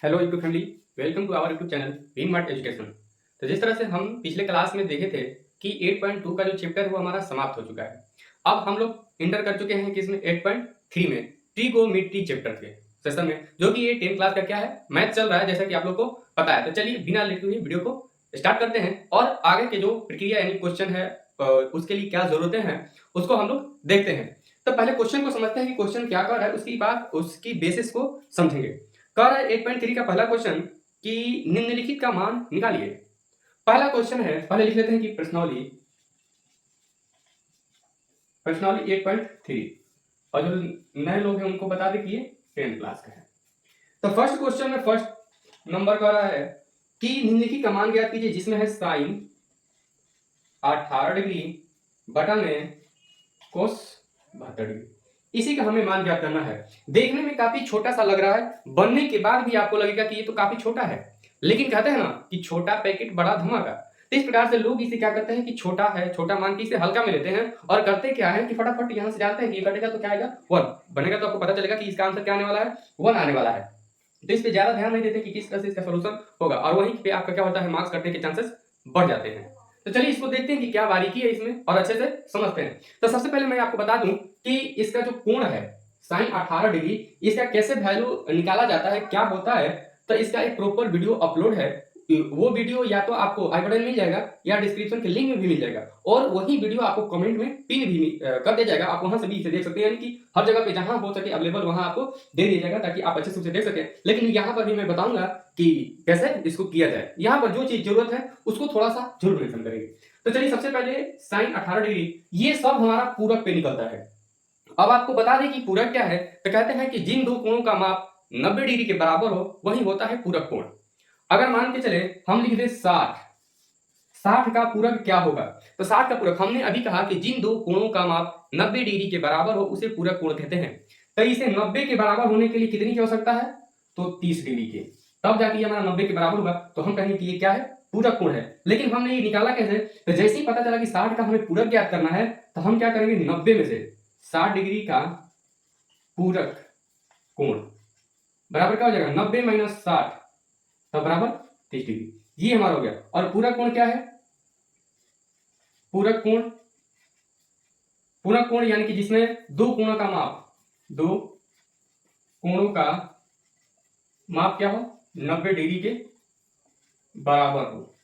Hello YouTube family, welcome to our YouTube channel V Mart Education. तो जिस तरह से हम पिछले क्लास में देखे थे कि 8.2 का जो चैप्टर वो हमारा समाप्त हो चुका है। अब हम लोग इंटर कर चुके हैं किसमें 8.3 में ट्रिगोनोमेट्री चैप्टर के सेशन में, जो कि ये 10th क्लास का क्या है मैथ चल रहा है, जैसा कि आप लोग को पता है। तो चलिए बिना लेट हुए वीडियो को स्टार्ट करते हैं और आगे के जो प्रक्रिया यानी क्वेश्चन है उसके लिए क्या जरूरतें हैं उसको हम लोग देखते हैं। तो पहले क्वेश्चन को समझते हैं कि क्वेश्चन क्या कर रहा है, उसकी बात उसकी बेसिस को समझेंगे। कह रहा है 8.3 का पहला क्वेश्चन कि निम्नलिखित का मान निकालिए। पहला क्वेश्चन है, पहले लिख लेते हैं कि प्रश्नावली 8.3 और जो नए लोग हैं उनको बता दें कि ये 10th क्लास का है। तो फर्स्ट क्वेश्चन में फर्स्ट नंबर कह रहा है कि निम्नलिखित का मान ज्ञात कीजिए, जिसमें है साइन 18 डिग्री बटा में कोस 72 डिग्री। इसी का हमें मान ज्ञात करना है। देखने में काफी छोटा सा लग रहा है, बनने के बाद भी आपको लगेगा कि ये तो काफी छोटा है, लेकिन कहते हैं ना कि छोटा पैकेट बड़ा धमाका। तो इस प्रकार से लोग इसे क्या करते हैं कि छोटा है, छोटा मान के इसे हल्का में लेते हैं और करते क्या है कि फटाफट यहाँ से जानते हैं कि ये कटेगा तो क्या आएगा 1 बनेगा, तो आपको पता चलेगा कि इसका आंसर क्या आने वाला है 1 आने वाला है। तो इस पे ज्यादा ध्यान नहीं देते कि किस तरह से इसका सोल्यूशन होगा और वहीं पे आपका क्या होता है मार्क्स कटने के चांसेस बढ़ जाते हैं। तो चलिए इसको देखते हैं कि क्या बारीकी है इसमें और अच्छे से समझते हैं। तो सबसे पहले मैं आपको बता दूं कि इसका जो कोण है साइन 18 डिग्री, इसका कैसे वैल्यू निकाला जाता है, क्या होता है। तो इसका एक प्रॉपर वीडियो अपलोड है, वो वीडियो या तो आपको आई बटन मिल जाएगा या डिस्क्रिप्शन के लिंक में भी मिल जाएगा और वही वीडियो आपको कमेंट में पिन भी कर दिया जाएगा। आप वहां से भी इसे देख सकते हैं, यानी कि हर जगह पे जहां हो सके अवेलेबल वहां आपको दे दिया जाएगा ताकि आप अच्छे से उसे देख सकें। लेकिन यहाँ पर भी मैं बताऊंगा कि कैसे इसको किया जाए। यहाँ पर जो चीज जरूरत है उसको थोड़ा सा जरूर मेंशन करेंगे। तो चलिए सबसे पहले साइन 18 डिग्री, ये सब हमारा पूरक पे निकलता है। अब आपको बता दें कि पूरक क्या है। तो कहते हैं कि जिन दो कोणों का माप 90 डिग्री के बराबर हो वही होता है पूरक कोण। अगर मान के चले हम लिख दे 60, 60 का पूरक क्या होगा। तो 60 का पूरक हमने अभी कहा कि जिन दो कोणों का माप 90 डिग्री के बराबर हो उसे पूरक कोण कहते हैं। तो इसे 90 के बराबर होने के लिए कितनी की आवश्यकता है, तो 30 डिग्री के, तब जाके ये हमारा 90 के बराबर होगा। तो हम कहेंगे कि ये क्या है, पूरक कोण है। लेकिन हमने ये निकाला कैसे, तो जैसे ही पता चला कि 60 का हमें पूरक ज्ञात करना है तो हम क्या करेंगे 90 में से 60 डिग्री का पूरक कोण बराबर क्या हो जाएगा 90 माइनस 60, तब बराबर 30 डिग्री। ये हमारा हो गया। और पूरक कोण क्या है, पूरक कोण, पूरक कोण यानी कि जिसमें दो कोणों का माप, दो कोणों का माप क्या हो 90 डिग्री के बराबर हो,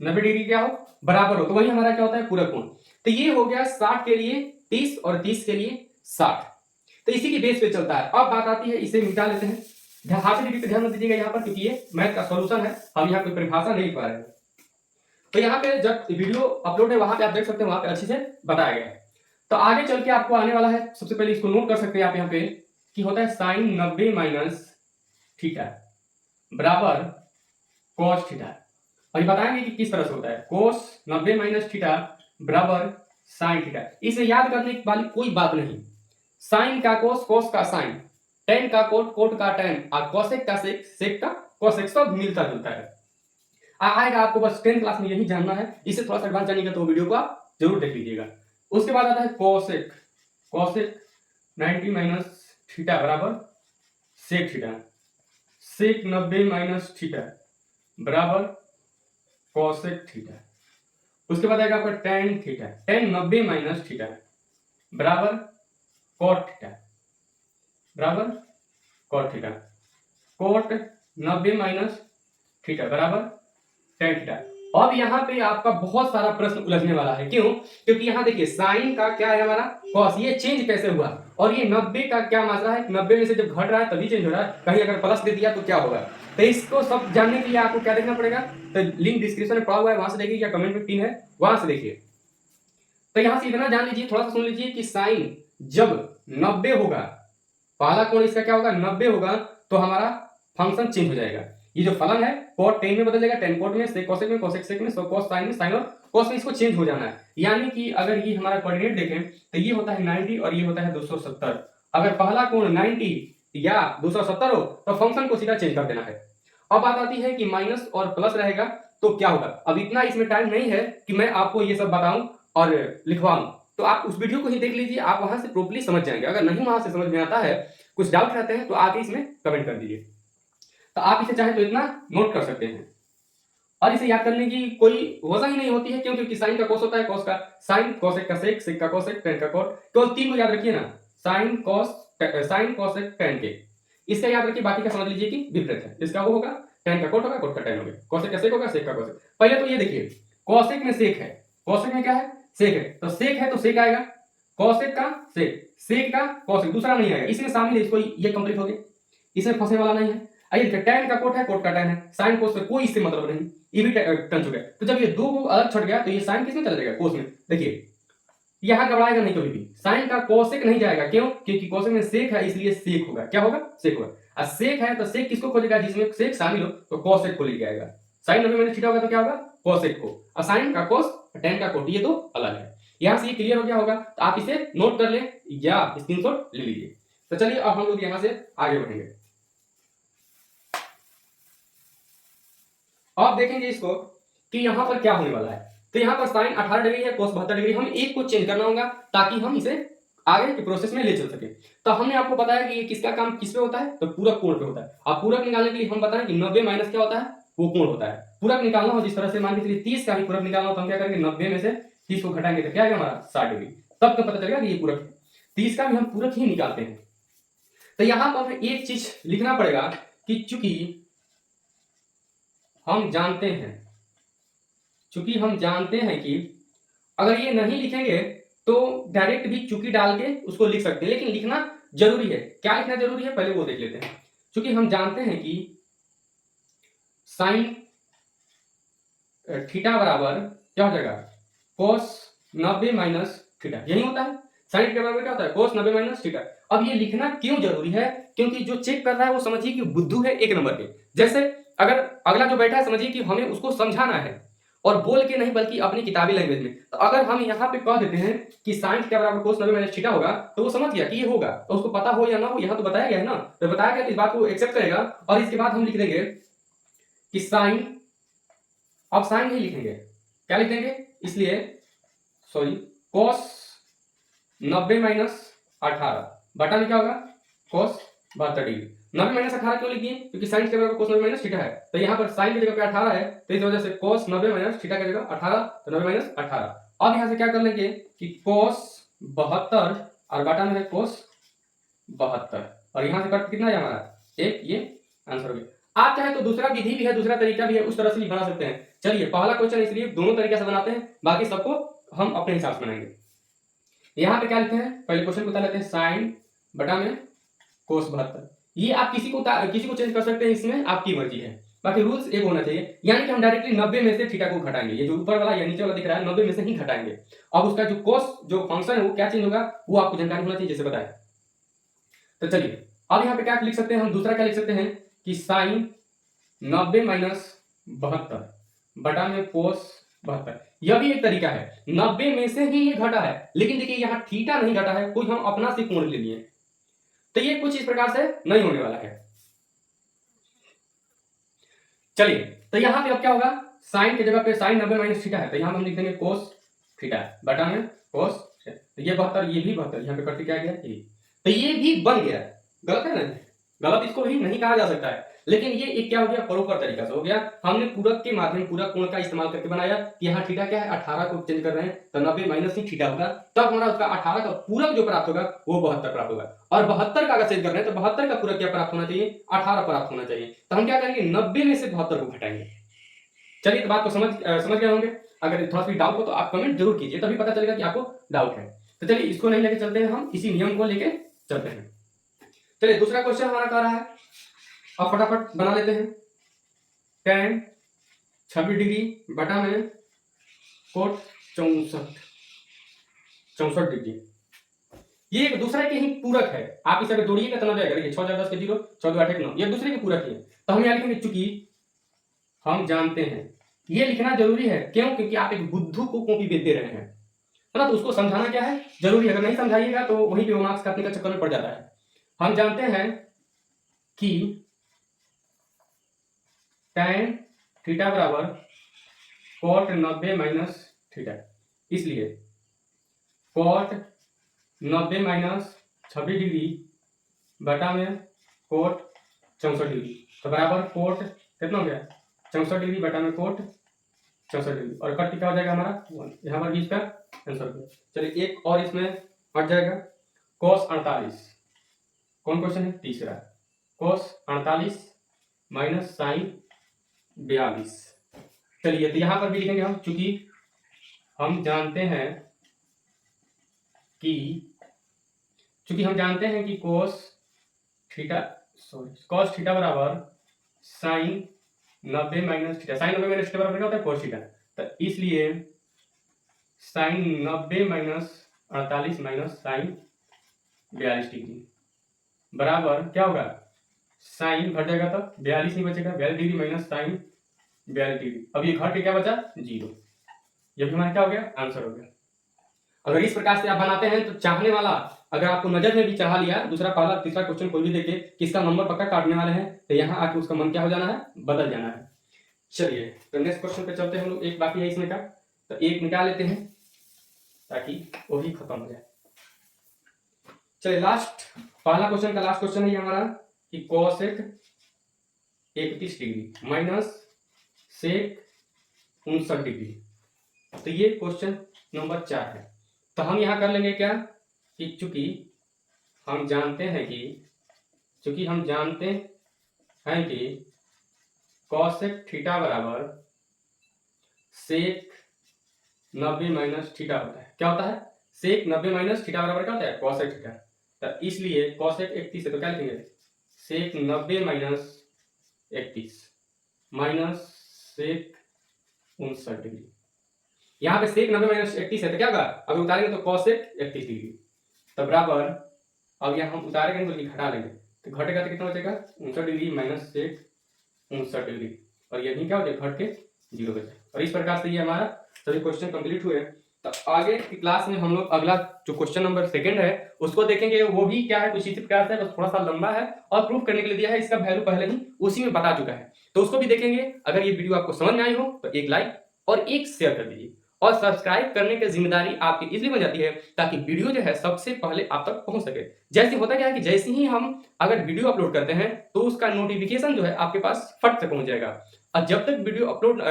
90 डिग्री क्या हो बराबर हो, तो वही हमारा क्या होता है पूरक कोण। तो ये हो गया 60 के लिए 30 और 30 के लिए 60। तो इसी की बेस पे चलता है। अब बात आती है, इसे मिटा लेते हैं। हाथ डिग्री पे ध्यान दीजिएगा यहाँ पर, क्योंकि ये मैथ का सॉल्यूशन है, हम यहाँ कोई परिभाषा नहीं लिख पा रहे हैं। तो यहाँ पे जब वीडियो अपलोड है वहां पे आप देख सकते हैं, वहां पे अच्छे से बताया गया है। तो आगे चल के आपको आने वाला है, सबसे पहले इसको नोट कर सकते हैं आप यहाँ पे कि होता है साइन 90 माइनस थीटा बराबर कॉस थीटा। और ये बताएंगे कि किस तरह से होता है कोस 90 माइनस थीटा बराबर साइन थीटा। इसे याद करने वाली कोई बात नहीं, साइन का कोस, कोस का साइन, टेन का कोट, कोट का टेन और कोसेक का सेक, सेक का कोसेक, सब मिलता जुलता है। आएगा आपको, बस 10th क्लास में यही जानना है। इसे थोड़ा सा एडवांस जानिएगा तो वीडियो को आप जरूर देख लीजिएगा। उसके बाद आता है कोसेक, कोसेक 90 माइनस थीटा बराबर sec theta, sec 90 minus theta बराबर कोसेक थीटा। उसके बाद आएगा आपका tan theta, tan 90 minus theta बराबर कॉट थीटा, बराबर cot theta, cot 90 minus theta बराबर टेन थीटा। अब यहाँ पे आपका बहुत सारा प्रश्न उलझने वाला है। क्यों, क्योंकि यहाँ देखिए साइन का क्या है हमारा कॉस, ये चेंज कैसे हुआ, और ये 90 का क्या मात्रा है, 90 में से जब घट रहा है तभी चेंज हो रहा है, कहीं अगर प्लस दे दिया तो क्या होगा। तो इसको सब जानने के लिए आपको क्या देखना पड़ेगा, तो लिंक डिस्क्रिप्शन में पड़ा हुआ है, वहां से देखिए, या कमेंट में पिन है वहां से देखिए। तो यहां से इतना जान लीजिए, थोड़ा सा सुन लीजिए कि साइन जब 90 होगा, पहला कोण इसका क्या होगा 90 होगा, तो हमारा फंक्शन चेंज हो जाएगा। ये जो फलन है कोट टेन में बदल जाएगा, टेन कोट में, सेक कोसेक में, कोसेक सेक में, कोस साइन में, साइन और कोस में, इसको चेंज हो जाना है। यानी कि अगर ये हमारा कोऑर्डिनेट देखें तो ये होता है 90 और ये होता है 270। अगर पहला कोण 90 या 270 हो तो फंक्शन को सीधा चेंज कर देना है। अब बात आती है कि माइनस और प्लस रहेगा तो क्या होगा। अब इतना इसमें टाइम नहीं है कि मैं आपको ये सब बताऊं और लिखवाऊं, तो आप उस वीडियो को ही देख लीजिए, आप वहां से प्रॉपर्ली समझ जाएंगे। अगर नहीं वहां से समझ में आता है, कुछ डाउट रहते हैं, तो आके इसमें कमेंट कर दीजिए। तो आप इसे चाहे तो इतना नोट कर सकते हैं। और इसे याद करने की कोई वजह ही नहीं होती है, क्यों? क्योंकि साइन का कोस होता है, कोस का साइन, कोसेक का सेक, सेक का कोसेक, टेन का कोट, केवल 3 को याद रखिए ना, साइन कोसेक टेन के, इसका याद रखिए, बाकी का समझ लीजिए कि विपरीत है। इसका वो होगा, टेन का कोट होगा, कोट का टेन होगा, कोसेक का सेक होगा, सेक का कोसेक। पहले तो ये देखिए, कोसेक में सेक है, कोसेक में क्या है? सेक है, तो सेक है तो सेक आएगा, कोसेक का सेक, सेक का कोसेक, दूसरा नहीं आएगा, इसमें शामिल है, इसको ये कंप्लीट हो गया, इसमें फंसने वाला नहीं है। आइए देखिए, टेन का कोट है, कोट का टेन है, साइन कोस से कोई इससे मतलब नहीं, ये भी टंच हो गया। तो जब ये दो को अलग छट गया तो ये साइन किसमें चला जाएगा? कोस में। देखिए यहां घबराएगा नहीं कभी भी, साइन का कोसेक नहीं जाएगा, क्यों? क्योंकि कोसेक में सेक है, इसलिए सेक होगा। क्या होगा? सेक होगा। और सेक है तो सेक किसको खोजेगा? जिसमें सेक शामिल हो, तो कोसेक को लेके आएगा। साइन 90 माइनस थीटा होगा तो क्या होगा? कोसेक को। और साइन का कोस, टेन का कोट, ये तो अलग है। यहां से ये क्लियर हो गया होगा, तो आप इसे नोट कर ले या स्क्रीनशॉट ले लीजिए। तो चलिए अब हम लोग यहां से आगे बढ़ेंगे। अब देखेंगे इसको कि यहां पर क्या होने वाला है। तो यहां पर साइन 18 डिग्री है, कोस 72 डिग्री, हम एक को चेंज करना होगा ताकि हम इसे आगे के प्रोसेस में ले चल सके। तो हमने आपको बताया कि ये किसका काम किस पे होता है? तो पूरक कोण पे होता है। अब पूरक निकालने के लिए हम बताएं कि 90 माइनस क्या होता है? वो कोण होता है। पूरक निकालना हो जिस तरह से, मान के चलिए 30 का भी पूरक निकालना हो तो हम क्या करेंगे? 90 में से 30 को घटाएंगे तो क्या आएगा हमारा? 60 डिग्री। तब तो पता चलेगा कि ये पूरक है। 30 का भी हम पूरक ही निकालते हैं। तो यहां पर हमें एक चीज लिखना पड़ेगा कि चूंकि हम जानते हैं कि अगर ये नहीं लिखेंगे तो डायरेक्ट भी चूंकि डाल के उसको लिख सकते हैं, लेकिन लिखना जरूरी है। क्या लिखना जरूरी है पहले वो देख लेते हैं। चूंकि हम जानते हैं कि साइन थीटा बराबर क्या हो जाएगा? कोस 90 माइनस थीटा, यही होता है। साइन थीटा बराबर क्या होता है? कोस 90 माइनस थीटा। अब ये लिखना क्यों जरूरी है? क्योंकि जो चेक कर रहा है वो समझिए कि बुद्धू है, एक नंबर पे। जैसे अगर अगला जो बैठा है, समझिए कि हमें उसको समझाना है, और बोल के नहीं बल्कि अपनी किताबी लैंग्वेज में। तो अगर हम यहाँ पे कह देते हैं कि साइन थीटा बराबर कोस 90 माइनस थीटा होगा, तो वो समझ गया कि ये होगा, तो उसको पता हो या ना हो, यहाँ तो बताया गया है ना, तो बताया गया तो इस बात को एक्सेप्ट करेगा। और इसके बाद हम लिख देंगे कि साइन, अब साइन नहीं लिखेंगे, क्या लिख देंगे? इसलिए सॉरी, कोस 90 माइनस 18 बटा में क्या होगा? कोस 72 डिग्री। 90 माइनस 18 क्यों लिखिए? क्योंकि साइन के बराबर कोस 90 माइनस थीटा है, तो यहाँ पर साइन की जगह पे 18 है, तो इस वजह से कोस 90 माइनस थीटा की जगह 18, तो 90 माइनस 18। अब यहाँ से क्या कर लेंगे कि कोस 72 और बटा में है कोस 72, और यहाँ से कट कितना है हमारा? एक। ये आंसर हो गया। आप चाहे तो दूसरा विधि भी है, दूसरा तरीका भी है, उस तरह से भी बना सकते हैं। चलिए पहला क्वेश्चन इसलिए दोनों तरीके से बनाते हैं, बाकी सबको हम अपने हिसाब से बनाएंगे। यहाँ पे क्या लिखते हैं? पहले क्वेश्चन बता लेते हैं, साइन बटा में कोस 72। ये आप किसी को चेंज कर सकते हैं, इसमें आपकी मर्जी है, बाकी रूल्स एक होना चाहिए। यानी कि हम डायरेक्टली 90 में से थीटा को घटाएंगे, ये जो ऊपर वाला या नीचे वाला दिख रहा है 90 में से ही घटाएंगे। अब उसका जो कोस जो फंक्शन है वो क्या चेंज होगा, वो आपको जानकारी होना चाहिए, जैसे बताया। तो चलिए अब यहाँ पे क्या लिख सकते हैं हम? दूसरा क्या लिख सकते हैं कि साइन 90 माइनस 72 बटा में कोस 72। यह भी एक तरीका है, 90 में से ही ये घटा है, लेकिन देखिए यहाँ थीटा नहीं घटा है, कोई हम अपना से कोण ले लिए, तो ये कुछ इस प्रकार से नहीं होने वाला है। चलिए तो यहां पे अब क्या होगा? साइन की जगह पे साइन 90 माइनस थीटा है, तो यहां हम लिख देंगे कोस थीटा बटा में कोस, तो ये 72, ये भी 72, यहां पे करके क्या गया? ये, तो ये भी बन गया। गलत है ना? गलत इसको भी नहीं कहा जा सकता है, लेकिन ये एक क्या हो गया? प्रॉपर तरीका से हो गया। हमने पूरक के माध्यम, पूरक कोण का इस्तेमाल करके बनाया कि यहाँ थीटा क्या है? 18 को चेंज कर रहे हैं, तो 90 माइनस ही थीटा होगा, तब हमारा उसका 18 का पूरक जो प्राप्त होगा वो 72 प्राप्त होगा। और 72 का अगर चेंज कर रहे हैं तो 72 का पूरक क्या प्राप्त होना चाहिए? 18 प्राप्त होना चाहिए। तो हम क्या करेंगे? 90 में से 72 को घटाएंगे। चलिए तो बात को समझ गए होंगे। अगर थोड़ा सा डाउट हो तो आप कमेंट जरूर कीजिए, तभी पता चलेगा कि आपको डाउट है। तो चलिए इसको नहीं लेके चलते हैं, हम इसी नियम को लेके चलते हैं। चलिए दूसरा क्वेश्चन हमारा कह रहा है, अब फटाफट बना लेते हैं। tan 26 डिग्री बटा में कोट 64 डिग्री, ये एक दूसरे के ही पूरक है। आप इसे अगर जोड़िएगा तो ना जाएगा। देखिए 6 10 के 0, 14 8 9, ये दूसरे के पूरक ही है। तो हम यहाँ लिखेंगे चूंकि हम जानते हैं, ये लिखना जरूरी है। क्यों? क्योंकि आप एक बुद्धू को कॉपी बेच दे रहे हैं, है ना, तो उसको समझाना क्या है? जरूरी है। अगर नहीं समझाइएगा तो वहीं पे मार्क्स काटने का चक्कर में पड़ जाता है। हम जानते हैं कि tan थीटा बराबर कोट 90 माइनस थीटा, इसलिए कोट 90 माइनस 26 डिग्री बटा में कोट 64 डिग्री, तो बराबर कोट कितना हो गया 64 डिग्री बटा में कोट 64 डिग्री, और कट क्या हो जाएगा हमारा 1, यहाँ पर भी इसका आंसर हो गया। चलिए एक और इसमें हट जाएगा, cos 48, कौन क्वेश्चन है तीसरा, cos 48 माइनस sin 42। चलिए तो यहाँ पर भी लिखेंगे हम, चूंकि हम जानते हैं कि cos थीटा बराबर sin 90 minus theta, sin 90 minus theta बराबर क्या होता है cos थीटा, तो इसलिए sin 90 minus 48 minus sin 42 degree बराबर क्या होगा, साइन घट जाएगा तो 42 नहीं बचेगा, 42 डिग्री माइनस साइन 42 डिग्री, अब ये घट के क्या बचा 0, ये भी हमारा क्या हो गया आंसर हो गया। अगर इस प्रकार से आप बनाते हैं तो चाहने वाला अगर आपको नजर में भी चढ़ा लिया, दूसरा पहला तीसरा क्वेश्चन कोई भी देखे किसका नंबर पक्का काटने वाले हैं, तो यहाँ आके उसका मन क्या हो जाना है, बदल जाना है। चलिए तो नेक्स्ट क्वेश्चन पे चलते हैं हम लोग, एक बाकी है इसमें का, तो एक निकाल लेते हैं ताकि वो ही खत्म हो जाए। चलिए लास्ट पहला क्वेश्चन का लास्ट क्वेश्चन है हमारा कि cosec 31 degree minus sec 59 degree, तो ये क्वेश्चन नंबर 4 है। तो हम यहाँ कर लेंगे क्या कि चूंकि हम जानते हैं कि कोसेक थीटा बराबर सेक 90 माइनस थीटा होता है, क्या होता है सेक 90 माइनस थीटा बराबर क्या होता है कोसेक थीटा, तो इसलिए कोसेक 31 है तो क्या लिखेंगे सेक 90 माइनस 31 माइनस सेक 59 डिग्री, यहाँ पे सेक 90 माइनस 31 है तो क्या होगा, अगर उतारेंगे तो कोसेक 31 डिग्री, तो बराबर अब यहाँ हम उतारेंगे बल्कि घटा लेंगे तो घटेगा तो कितना बचेगा 59 डिग्री माइनस सेक 59 डिग्री, और ये भी क्या हो जाएगा घट के 0 बचे। और इस प्रकार से ये हमारा सभी क्वेश्चन कंप्लीट हुए। तो आगे की क्लास में हम लोग अगला जो क्वेश्चन नंबर 2 है उसको देखेंगे, वो भी क्या है कुछ इसी प्रकार से, बस थोड़ा सा लंबा है और प्रूफ करने के लिए दिया है, इसका वैल्यू पहले ही उसी में बता चुका है, तो उसको भी देखेंगे। अगर ये वीडियो आपको समझ में आई हो तो एक लाइक और एक शेयर कर दीजिए, और सब्सक्राइब करने की जिम्मेदारी आपकी इसलिए बन जाती है ताकि वीडियो जो है सबसे पहले आप तक पहुंच सके। जैसे होता क्या है कि जैसे ही हम अगर वीडियो अपलोड करते हैं तो उसका नोटिफिकेशन जो है आपके पास फट से पहुंच जाएगा, और जब तक वीडियो अपलोड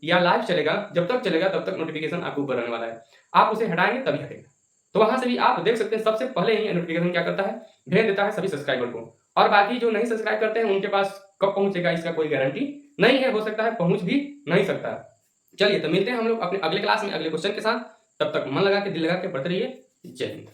या लाइव चलेगा जब तक चलेगा तब तक नोटिफिकेशन आपको ऊपर रहने वाला है, आप उसे हटाएंगे तभी हटेगा। तो वहां से भी आप देख सकते हैं सबसे पहले ही नोटिफिकेशन क्या करता है भेज देता है सभी सब्सक्राइबर को, और बाकी जो नहीं सब्सक्राइब करते हैं उनके पास कब पहुंचेगा इसका कोई गारंटी नहीं है, हो सकता है पहुंच भी नहीं सकता। चलिए तो मिलते हैं हम लोग अपने अगले क्लास में अगले क्वेश्चन के साथ, तब तक मन लगा के दिल लगा के पढ़ते रहिए। जय हिंद।